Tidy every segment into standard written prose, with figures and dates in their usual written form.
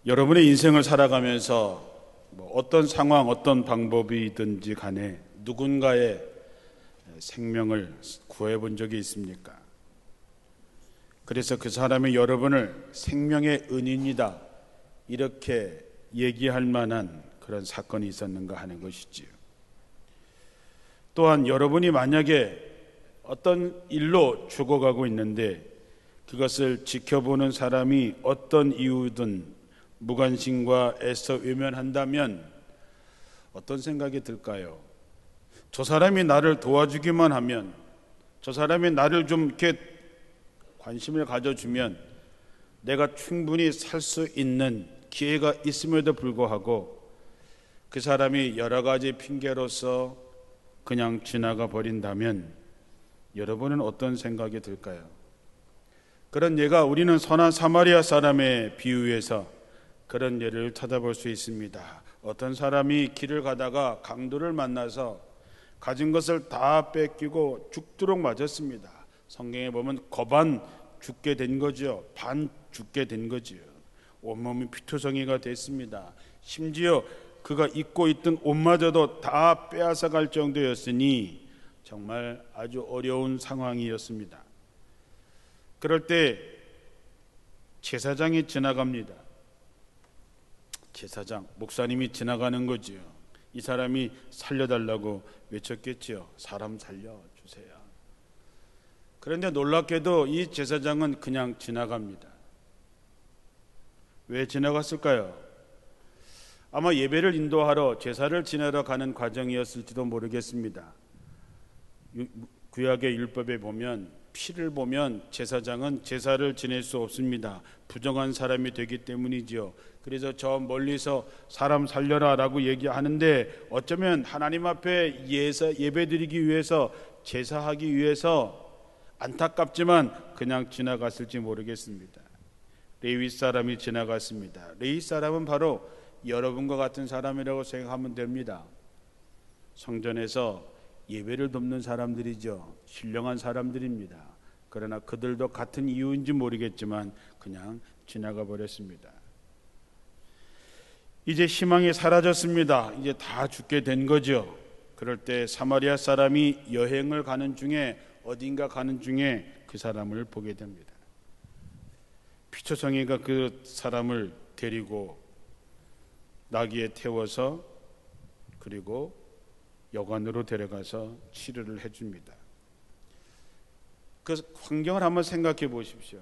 여러분의 인생을 살아가면서 어떤 상황, 어떤 방법이든지 간에 누군가의 생명을 구해본 적이 있습니까? 그래서 그 사람이 여러분을 생명의 은인이다 이렇게 얘기할 만한 그런 사건이 있었는가 하는 것이지요. 또한 여러분이 만약에 어떤 일로 죽어가고 있는데 그것을 지켜보는 사람이 어떤 이유든 무관심과 애써 외면한다면 어떤 생각이 들까요? 저 사람이 나를 도와주기만 하면, 저 사람이 나를 좀 이렇게 관심을 가져주면 내가 충분히 살 수 있는 기회가 있음에도 불구하고 그 사람이 여러 가지 핑계로서 그냥 지나가 버린다면 여러분은 어떤 생각이 들까요? 그런 예가 우리는 선한 사마리아 사람의 비유에서 그런 예를 찾아볼 수 있습니다. 어떤 사람이 길을 가다가 강도를 만나서 가진 것을 다 뺏기고 죽도록 맞았습니다. 성경에 보면 거반 죽게 된 거죠. 반 죽게 된 거죠. 온몸이 피투성이가 됐습니다. 심지어 그가 입고 있던 옷마저도 다 빼앗아 갈 정도였으니 정말 아주 어려운 상황이었습니다. 그럴 때 제사장이 지나갑니다. 제사장, 목사님이 지나가는 거지요. 이 사람이 살려달라고 외쳤겠지요. 사람 살려주세요. 그런데 놀랍게도 이 제사장은 그냥 지나갑니다. 왜 지나갔을까요? 아마 예배를 인도하러 제사를 지내러 가는 과정이었을지도 모르겠습니다. 구약의 율법에 보면 피를 보면 제사장은 제사를 지낼 수 없습니다. 부정한 사람이 되기 때문이지요. 그래서 저 멀리서 사람 살려라 라고 얘기하는데 어쩌면 하나님 앞에 예배드리기 위해서 제사하기 위해서 안타깝지만 그냥 지나갔을지 모르겠습니다. 레위 사람이 지나갔습니다. 레위 사람은 바로 여러분과 같은 사람이라고 생각하면 됩니다. 성전에서 예배를 돕는 사람들이죠. 신령한 사람들입니다. 그러나 그들도 같은 이유인지 모르겠지만 그냥 지나가 버렸습니다. 이제 희망이 사라졌습니다. 이제 다 죽게 된 거죠. 그럴 때 사마리아 사람이 여행을 가는 중에 어딘가 가는 중에 그 사람을 보게 됩니다. 피투성이가 그 사람을 데리고 나귀에 태워서 그리고 여관으로 데려가서 치료를 해줍니다. 그 환경을 한번 생각해 보십시오.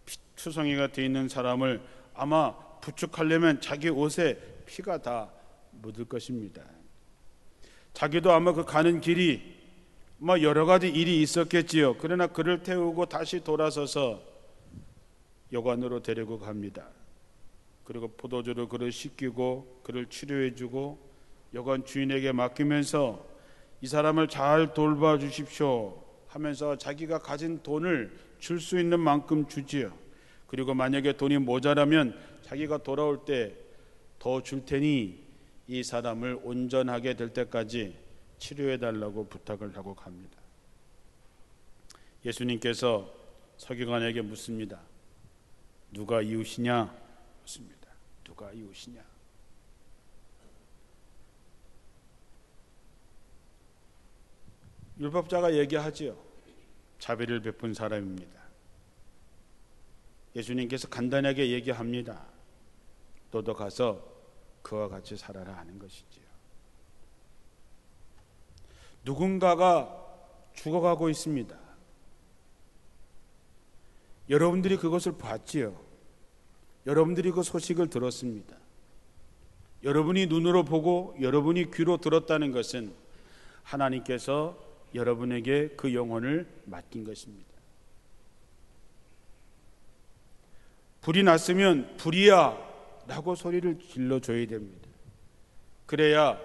피투성이가 되어 있는 사람을 아마 부축하려면 자기 옷에 피가 다 묻을 것입니다. 자기도 아마 그 가는 길이 여러 가지 일이 있었겠지요. 그러나 그를 태우고 다시 돌아서서 여관으로 데리고 갑니다. 그리고 포도주로 그를 씻기고 그를 치료해주고 여관 주인에게 맡기면서 이 사람을 잘 돌봐주십시오 하면서 자기가 가진 돈을 줄 수 있는 만큼 주지요. 그리고 만약에 돈이 모자라면 자기가 돌아올 때 더 줄 테니 이 사람을 온전하게 될 때까지 치료해달라고 부탁을 하고 갑니다. 예수님께서 서기관에게 묻습니다. 누가 이웃이냐? 묻습니다. 누가 이웃이냐? 율법자가 얘기하지요. 자비를 베푼 사람입니다. 예수님께서 간단하게 얘기합니다. 너도 가서 그와 같이 살아라 하는 것이지요. 누군가가 죽어가고 있습니다. 여러분들이 그것을 봤지요. 여러분들이 그 소식을 들었습니다. 여러분이 눈으로 보고 여러분이 귀로 들었다는 것은 하나님께서 여러분에게 그 영혼을 맡긴 것입니다. 불이 났으면 불이야 라고 소리를 질러줘야 됩니다. 그래야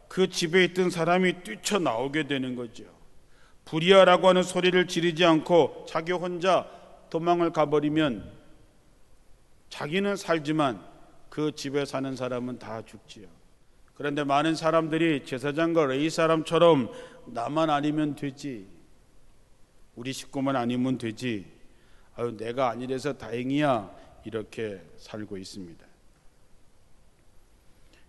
그 집에 있던 사람이 뛰쳐나오게 되는 거죠. 불이야 라고 하는 소리를 지르지 않고 자기 혼자 도망을 가버리면 자기는 살지만 그 집에 사는 사람은 다 죽지요. 그런데 많은 사람들이 제사장과 레위 사람처럼 나만 아니면 되지, 우리 식구만 아니면 되지, 내가 아니라서 다행이야 이렇게 살고 있습니다.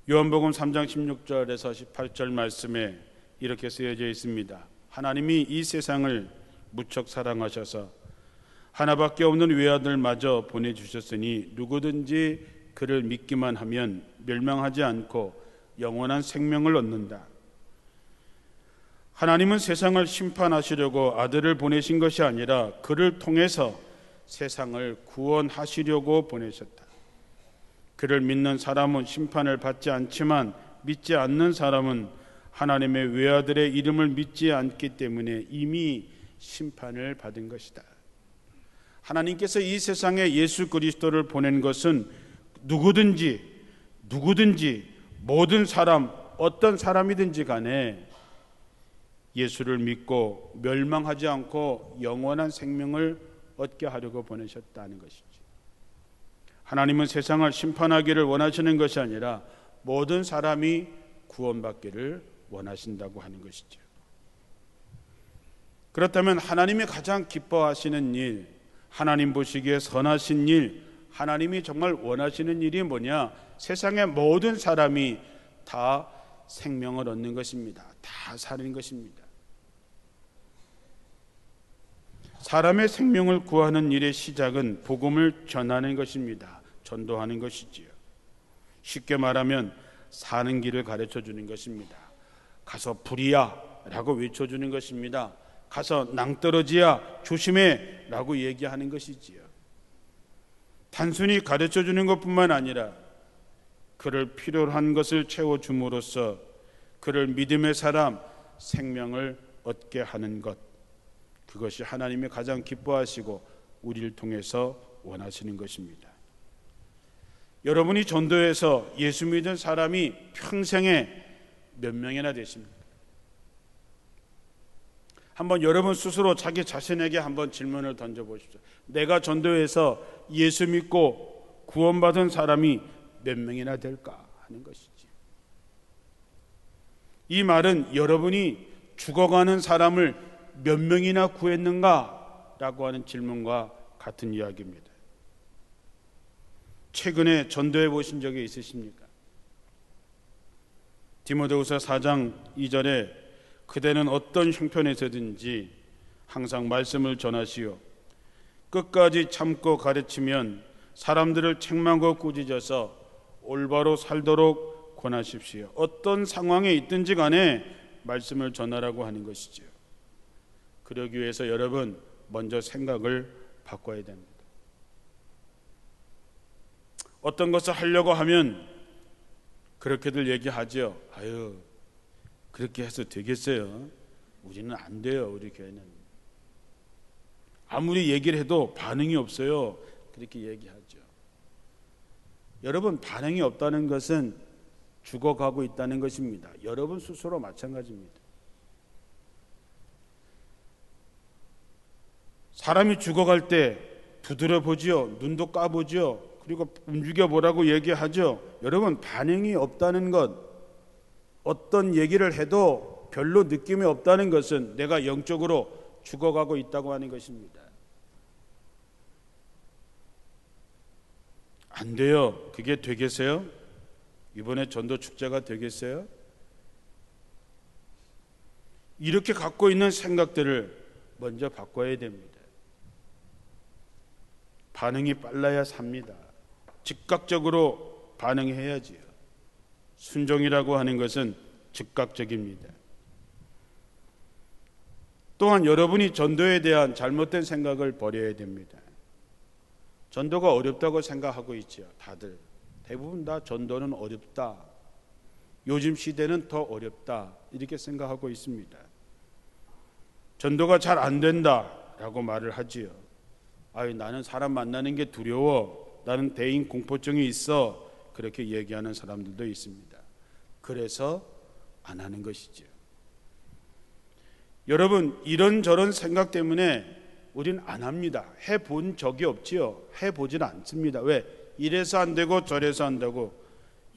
요한복음 3장 16절에서 18절 말씀에 이렇게 쓰여져 있습니다. 하나님이 이 세상을 무척 사랑하셔서 하나밖에 없는 외아들마저 보내주셨으니 누구든지 그를 믿기만 하면 멸망하지 않고 영원한 생명을 얻는다. 하나님은 세상을 심판하시려고 아들을 보내신 것이 아니라 그를 통해서 세상을 구원하시려고 보내셨다. 그를 믿는 사람은 심판을 받지 않지만 믿지 않는 사람은 하나님의 외아들의 이름을 믿지 않기 때문에 이미 심판을 받은 것이다. 하나님께서 이 세상에 예수 그리스도를 보낸 것은 누구든지 모든 사람, 어떤 사람이든지 간에 예수를 믿고 멸망하지 않고 영원한 생명을 얻게 하려고 보내셨다는 것이죠. 하나님은 세상을 심판하기를 원하시는 것이 아니라 모든 사람이 구원받기를 원하신다고 하는 것이죠. 그렇다면 하나님이 가장 기뻐하시는 일, 하나님 보시기에 선하신 일, 하나님이 정말 원하시는 일이 뭐냐? 세상의 모든 사람이 다 생명을 얻는 것입니다. 다 사는 것입니다. 사람의 생명을 구하는 일의 시작은 복음을 전하는 것입니다. 전도하는 것이지요. 쉽게 말하면 사는 길을 가르쳐 주는 것입니다. 가서 불이야 라고 외쳐주는 것입니다. 가서 낭떠러지야 조심해 라고 얘기하는 것이지요. 단순히 가르쳐 주는 것뿐만 아니라 그를 필요로 한 것을 채워줌으로써 그를 믿음의 사람, 생명을 얻게 하는 것, 그것이 하나님이 가장 기뻐하시고 우리를 통해서 원하시는 것입니다. 여러분이 전도해서 예수 믿은 사람이 평생에 몇 명이나 되십니까? 한번 여러분 스스로 자기 자신에게 한번 질문을 던져보십시오. 내가 전도해서 예수 믿고 구원받은 사람이 몇 명이나 될까 하는 것이지. 이 말은 여러분이 죽어가는 사람을 몇 명이나 구했는가 라고 하는 질문과 같은 이야기입니다. 최근에 전도해 보신 적이 있으십니까? 디모데후서 4장 2절에 그대는 어떤 형편에서든지 항상 말씀을 전하시오 끝까지 참고 가르치면 사람들을 책망하고 꾸짖어서 올바로 살도록 권하십시오. 어떤 상황에 있든지 간에 말씀을 전하라고 하는 것이죠. 그러기 위해서 여러분 먼저 생각을 바꿔야 됩니다. 어떤 것을 하려고 하면 그렇게들 얘기하죠. 아유, 그렇게 해서 되겠어요? 우리는 안 돼요. 우리 교회는. 아무리 얘기를 해도 반응이 없어요. 그렇게 얘기하죠. 여러분, 반응이 없다는 것은 죽어가고 있다는 것입니다. 여러분 스스로 마찬가지입니다. 사람이 죽어갈 때 두드려 보지요. 눈도 까보지요. 그리고 움직여 보라고 얘기하죠. 여러분, 반응이 없다는 것, 어떤 얘기를 해도 별로 느낌이 없다는 것은 내가 영적으로 죽어가고 있다고 하는 것입니다. 안 돼요. 그게 되겠어요? 이번에 전도 축제가 되겠어요? 이렇게 갖고 있는 생각들을 먼저 바꿔야 됩니다. 반응이 빨라야 삽니다. 즉각적으로 반응해야지요. 순종이라고 하는 것은 즉각적입니다. 또한 여러분이 전도에 대한 잘못된 생각을 버려야 됩니다. 전도가 어렵다고 생각하고 있죠. 다들 대부분 다 전도는 어렵다. 요즘 시대는 더 어렵다. 이렇게 생각하고 있습니다. 전도가 잘 안 된다라고 말을 하지요. 아유, 나는 사람 만나는 게 두려워. 나는 대인 공포증이 있어. 그렇게 얘기하는 사람들도 있습니다. 그래서 안 하는 것이죠. 여러분, 이런저런 생각 때문에 우린 안 합니다. 해본 적이 없지요. 해보진 않습니다. 왜? 이래서 안 되고 저래서 안 되고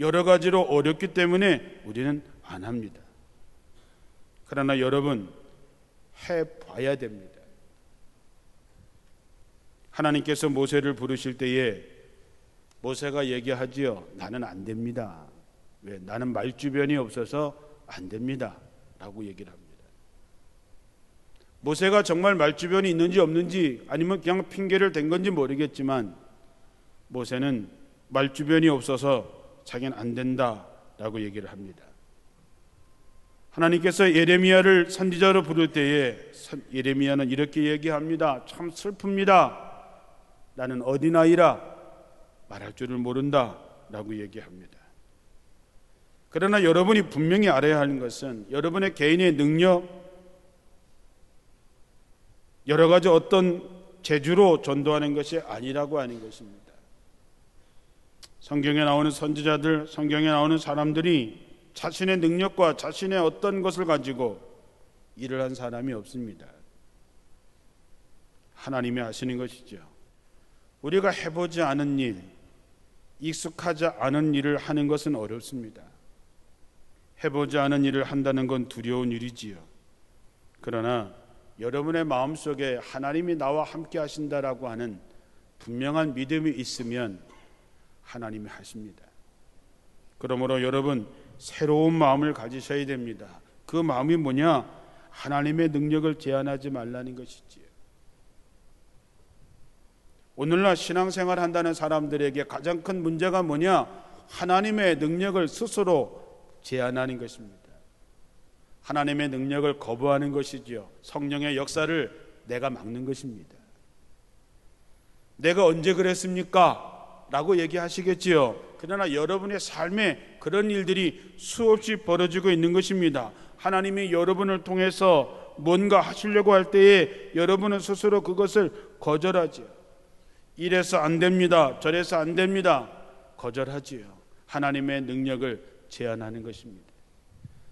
여러 가지로 어렵기 때문에 우리는 안 합니다. 그러나 여러분, 해봐야 됩니다. 하나님께서 모세를 부르실 때에 모세가 얘기하지요. 나는 안 됩니다. 왜? 나는 말주변이 없어서 안 됩니다 라고 얘기를 합니다. 모세가 정말 말주변이 있는지 없는지 아니면 그냥 핑계를 댄 건지 모르겠지만 모세는 말주변이 없어서 자기는 안 된다라고 얘기를 합니다. 하나님께서 예레미야를 선지자로 부를 때에 예레미야는 이렇게 얘기합니다. 참 슬픕니다. 나는 어린아이라 말할 줄을 모른다 라고 얘기합니다. 그러나 여러분이 분명히 알아야 하는 것은 여러분의 개인의 능력, 여러 가지 어떤 재주로 전도하는 것이 아니라고 하는 것입니다. 성경에 나오는 선지자들, 성경에 나오는 사람들이 자신의 능력과 자신의 어떤 것을 가지고 일을 한 사람이 없습니다. 하나님이 하시는 것이죠. 우리가 해보지 않은 일, 익숙하지 않은 일을 하는 것은 어렵습니다. 해보지 않은 일을 한다는 건 두려운 일이지요. 그러나 여러분의 마음속에 하나님이 나와 함께 하신다라고 하는 분명한 믿음이 있으면 하나님이 하십니다. 그러므로 여러분 새로운 마음을 가지셔야 됩니다. 그 마음이 뭐냐? 하나님의 능력을 제한하지 말라는 것이지요. 오늘날 신앙생활 한다는 사람들에게 가장 큰 문제가 뭐냐? 하나님의 능력을 스스로 제한하는 것입니다. 하나님의 능력을 거부하는 것이지요. 성령의 역사를 내가 막는 것입니다. 내가 언제 그랬습니까? 라고 얘기하시겠지요. 그러나 여러분의 삶에 그런 일들이 수없이 벌어지고 있는 것입니다. 하나님이 여러분을 통해서 뭔가 하시려고 할 때에 여러분은 스스로 그것을 거절하지요. 이래서 안 됩니다. 저래서 안 됩니다. 거절하지요. 하나님의 능력을 제한하는 것입니다.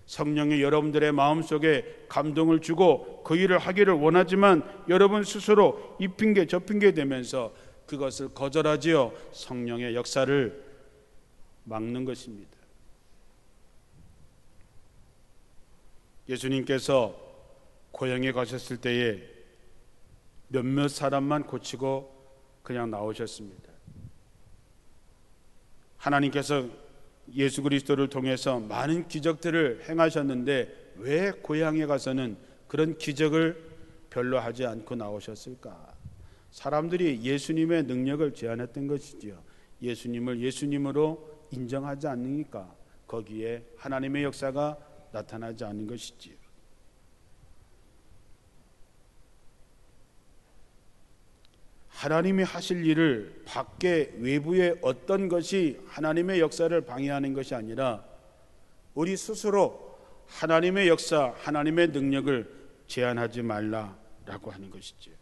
성령이 여러분들의 마음속에 감동을 주고 그 일을 하기를 원하지만 여러분 스스로 이 핑계 저 핑계 대면서 그것을 거절하지요. 성령의 역사를 막는 것입니다. 예수님께서 고향에 가셨을 때에 몇몇 사람만 고치고 그냥 나오셨습니다. 하나님께서 예수 그리스도를 통해서 많은 기적들을 행하셨는데 왜 고향에 가서는 그런 기적을 별로 하지 않고 나오셨을까? 사람들이 예수님의 능력을 제한했던 것이지요. 예수님을 예수님으로 인정하지 않으니까 거기에 하나님의 역사가 나타나지 않은 것이지요. 하나님이 하실 일을 밖에 외부의 어떤 것이 하나님의 역사를 방해하는 것이 아니라 우리 스스로 하나님의 역사, 하나님의 능력을 제한하지 말라라고 하는 것이지요.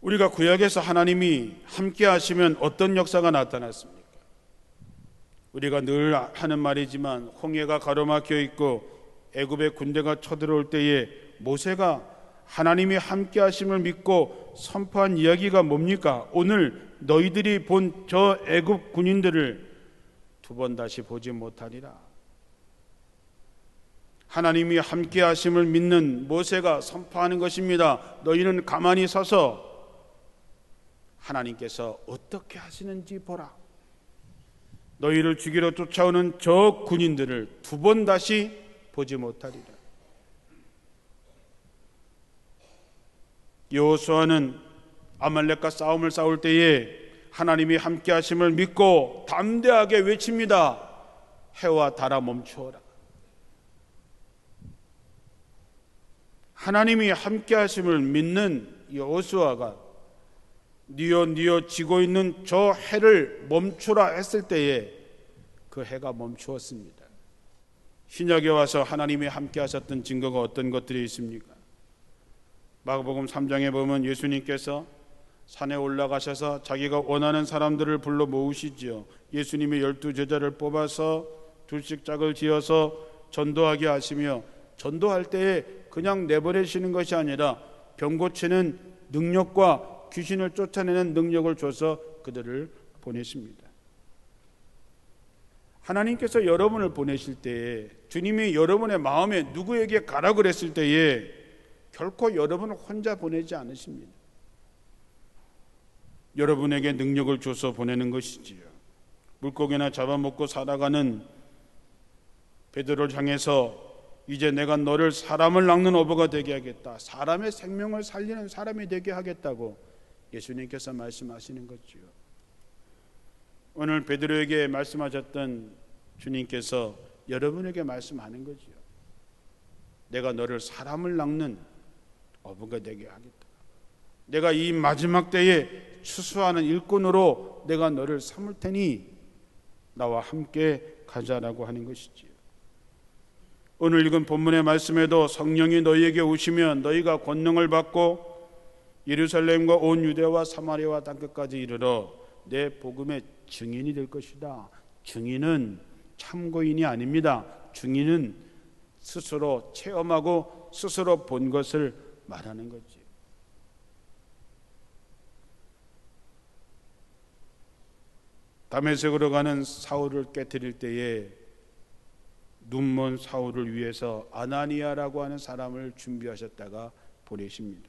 우리가 구약에서 하나님이 함께 하시면 어떤 역사가 나타났습니까? 우리가 늘 하는 말이지만 홍해가 가로막혀 있고 애굽의 군대가 쳐들어올 때에 모세가 하나님이 함께 하심을 믿고 선포한 이야기가 뭡니까? 오늘 너희들이 본 저 애굽 군인들을 두 번 다시 보지 못하리라. 하나님이 함께 하심을 믿는 모세가 선포하는 것입니다. 너희는 가만히 서서 하나님께서 어떻게 하시는지 보라. 너희를 죽이러 쫓아오는 저 군인들을 두 번 다시 보지 못하리라. 여호수아는 아말렉과 싸움을 싸울 때에 하나님이 함께 하심을 믿고 담대하게 외칩니다. 해와 달아 멈추어라. 하나님이 함께 하심을 믿는 여호수아가 니어 지고 있는 저 해를 멈추라 했을 때에 그 해가 멈추었습니다. 신약에 와서 하나님이 함께 하셨던 증거가 어떤 것들이 있습니까? 마가복음 3장에 보면 예수님께서 산에 올라가셔서 자기가 원하는 사람들을 불러 모으시지요. 예수님이 12제자를 뽑아서 둘씩 짝을 지어서 전도하게 하시며 전도할 때에 그냥 내보내시는 것이 아니라 병 고치는 능력과 귀신을 쫓아내는 능력을 줘서 그들을 보내십니다. 하나님께서 여러분을 보내실 때에 주님이 여러분의 마음에 누구에게 가라 그랬을 때에 결코 여러분을 혼자 보내지 않으십니다. 여러분에게 능력을 줘서 보내는 것이지요. 물고기나 잡아먹고 살아가는 베드로를 향해서 이제 내가 너를 사람을 낚는 어부가 되게 하겠다, 사람의 생명을 살리는 사람이 되게 하겠다고 예수님께서 말씀하시는 거지요. 오늘 베드로에게 말씀하셨던 주님께서 여러분에게 말씀하는 거지요. 내가 너를 사람을 낚는 어부가 되게 하겠다. 내가 이 마지막 때에 추수하는 일꾼으로 내가 너를 삼을 테니 나와 함께 가자라고 하는 것이지요. 오늘 읽은 본문의 말씀에도 성령이 너희에게 오시면 너희가 권능을 받고 예루살렘과 온 유대와 사마리아와 땅끝까지 이르러 내 복음의 증인이 될 것이다. 증인은 참고인이 아닙니다. 증인은 스스로 체험하고 스스로 본 것을 말하는 거지. 다메섹으로 가는 사울을 깨뜨릴 때에 눈먼 사울을 위해서 아나니아라고 하는 사람을 준비하셨다가 보내십니다.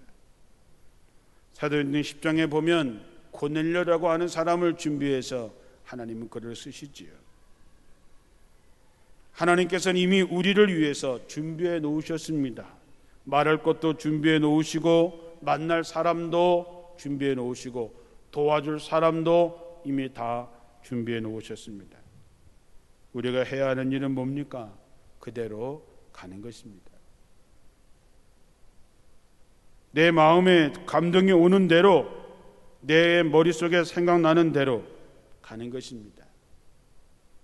사도행전 10장에 보면 고넬료라고 하는 사람을 준비해서 하나님은 그를 쓰시지요. 하나님께서는 이미 우리를 위해서 준비해 놓으셨습니다. 말할 것도 준비해 놓으시고 만날 사람도 준비해 놓으시고 도와줄 사람도 이미 다 준비해 놓으셨습니다. 우리가 해야 하는 일은 뭡니까? 그대로 가는 것입니다. 내 마음에 감동이 오는 대로, 내 머릿속에 생각나는 대로 가는 것입니다.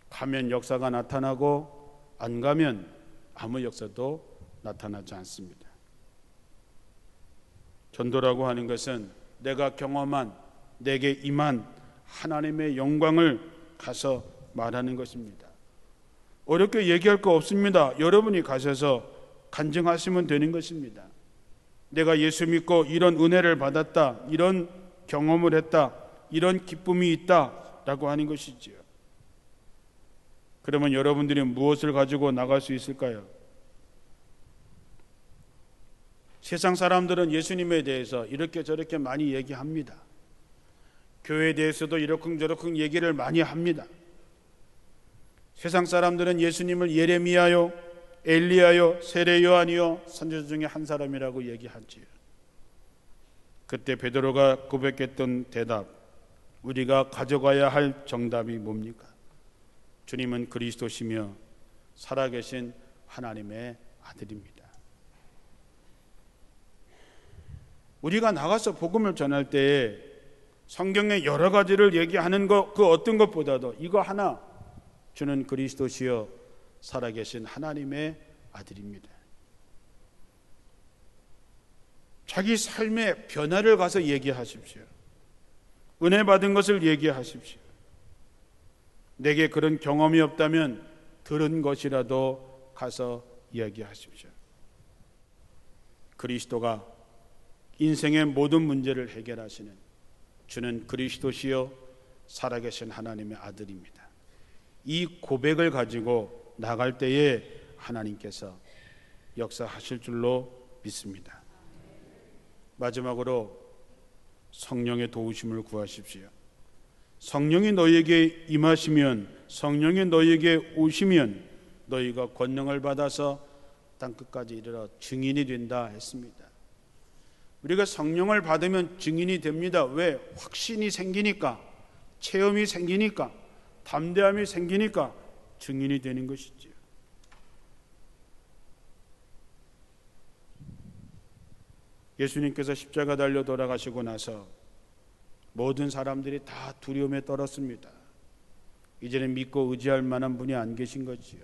가면 역사가 나타나고 안 가면 아무 역사도 나타나지 않습니다. 전도라고 하는 것은 내가 경험한, 내게 임한 하나님의 영광을 가서 말하는 것입니다. 어렵게 얘기할 거 없습니다. 여러분이 가셔서 간증하시면 되는 것입니다. 내가 예수 믿고 이런 은혜를 받았다, 이런 경험을 했다, 이런 기쁨이 있다 라고 하는 것이지요. 그러면 여러분들이 무엇을 가지고 나갈 수 있을까요? 세상 사람들은 예수님에 대해서 이렇게 저렇게 많이 얘기합니다. 교회에 대해서도 이러쿵저러쿵 얘기를 많이 합니다. 세상 사람들은 예수님을 예레미야요, 엘리야요, 세례 요한이요, 선지자 중에 한 사람이라고 얘기하지요. 그때 베드로가 고백했던 대답, 우리가 가져가야 할 정답이 뭡니까? 주님은 그리스도시며 살아계신 하나님의 아들입니다. 우리가 나가서 복음을 전할 때에 성경의 여러 가지를 얘기하는 것, 그 어떤 것보다도 이거 하나, 주는 그리스도시여 살아계신 하나님의 아들입니다. 자기 삶의 변화를 가서 얘기하십시오. 은혜 받은 것을 얘기하십시오. 내게 그런 경험이 없다면 들은 것이라도 가서 이야기하십시오. 그리스도가 인생의 모든 문제를 해결하시는 주는 그리스도시요 살아계신 하나님의 아들입니다. 이 고백을 가지고 나갈 때에 하나님께서 역사하실 줄로 믿습니다. 마지막으로 성령의 도우심을 구하십시오. 성령이 너희에게 임하시면, 성령이 너희에게 오시면 너희가 권능을 받아서 땅끝까지 이르러 증인이 된다 했습니다. 우리가 성령을 받으면 증인이 됩니다. 왜? 확신이 생기니까, 체험이 생기니까, 담대함이 생기니까 증인이 되는 것이지요. 예수님께서 십자가 달려 돌아가시고 나서 모든 사람들이 다 두려움에 떨었습니다. 이제는 믿고 의지할 만한 분이 안 계신 거지요.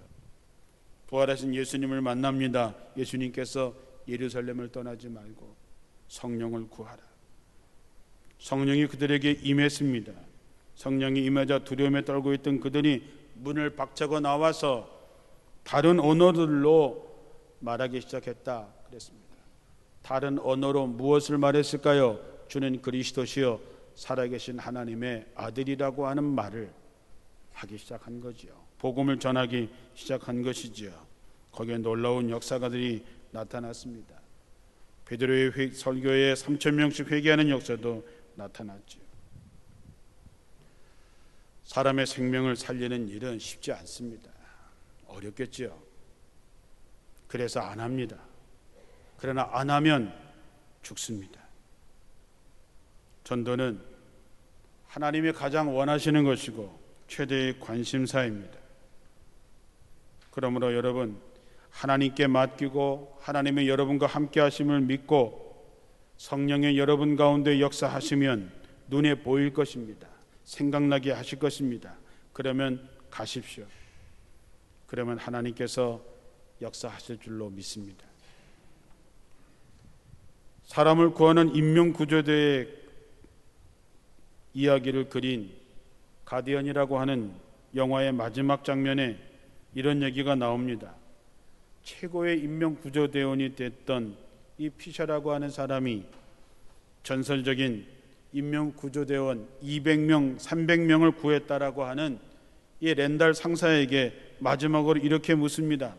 부활하신 예수님을 만납니다. 예수님께서 예루살렘을 떠나지 말고 성령을 구하라. 성령이 그들에게 임했습니다. 성령이 임하자 두려움에 떨고 있던 그들이 문을 박차고 나와서 다른 언어들로 말하기 시작했다 그랬습니다. 다른 언어로 무엇을 말했을까요? 주는 그리스도시요 살아계신 하나님의 아들이라고 하는 말을 하기 시작한 거지요. 복음을 전하기 시작한 것이지요. 거기에 놀라운 역사가들이 나타났습니다. 베드로의 설교에 3,000명씩 회개하는 역사도 나타났지요. 사람의 생명을 살리는 일은 쉽지 않습니다. 어렵겠지요. 그래서 안 합니다. 그러나 안 하면 죽습니다. 전도는 하나님이 가장 원하시는 것이고 최대의 관심사입니다. 그러므로 여러분, 하나님께 맡기고 하나님의 여러분과 함께 하심을 믿고 성령의 여러분 가운데 역사하시면 눈에 보일 것입니다. 생각나게 하실 것입니다. 그러면 가십시오. 그러면 하나님께서 역사하실 줄로 믿습니다. 사람을 구하는 인명구조대의 이야기를 그린 가디언이라고 하는 영화의 마지막 장면에 이런 얘기가 나옵니다. 최고의 인명구조대원이 됐던 이 피셔라고 하는 사람이 전설적인 인명구조대원 200명, 300명을 구했다라고 하는 이 렌달 상사에게 마지막으로 이렇게 묻습니다.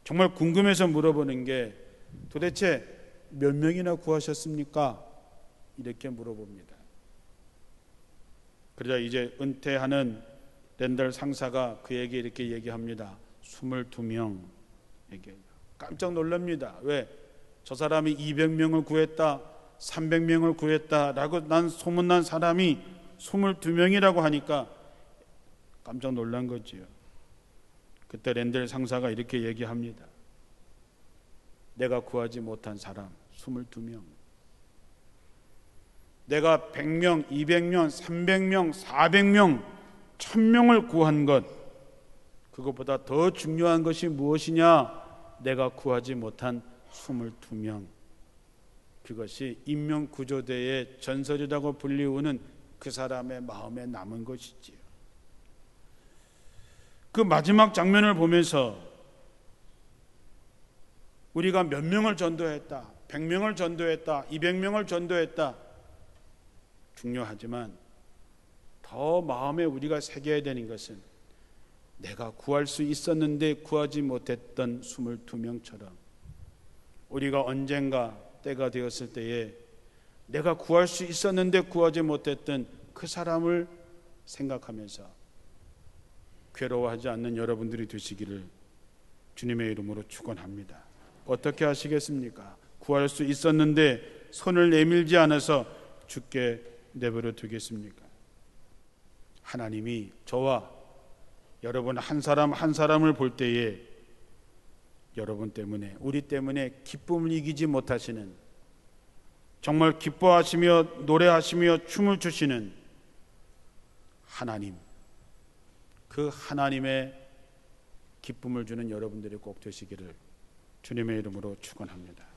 정말 궁금해서 물어보는 게 도대체 몇 명이나 구하셨습니까? 이렇게 물어봅니다. 그러자 이제 은퇴하는 렌달 상사가 그에게 이렇게 얘기합니다. 22명에게. 깜짝 놀랍니다. 왜? 저 사람이 200명을 구했다, 300명을 구했다라고 난 소문난 사람이 22명이라고 하니까 깜짝 놀란 거지요. 그때 렌델 상사가 이렇게 얘기합니다. 내가 구하지 못한 사람 22명. 내가 100명, 200명, 300명, 400명, 1000명을 구한 것, 그것보다 더 중요한 것이 무엇이냐? 내가 구하지 못한 22명. 그것이 인명구조대의 전설이라고 불리우는 그 사람의 마음에 남은 것이지요. 그 마지막 장면을 보면서 우리가 몇 명을 전도했다, 100명을 전도했다, 200명을 전도했다, 중요하지만 더 마음에 우리가 새겨야 되는 것은 내가 구할 수 있었는데 구하지 못했던 22명처럼 우리가 언젠가 때가 되었을 때에 내가 구할 수 있었는데 구하지 못했던 그 사람을 생각하면서 괴로워하지 않는 여러분들이 되시기를 주님의 이름으로 축원합니다. 어떻게 하시겠습니까? 구할 수 있었는데 손을 내밀지 않아서 죽게 내버려 두겠습니까? 하나님이 저와 여러분 한 사람 한 사람을 볼 때에 여러분 때문에, 우리 때문에 기쁨을 이기지 못하시는, 정말 기뻐하시며 노래하시며 춤을 추시는 하나님, 그 하나님의 기쁨을 주는 여러분들이 꼭 되시기를 주님의 이름으로 축원합니다.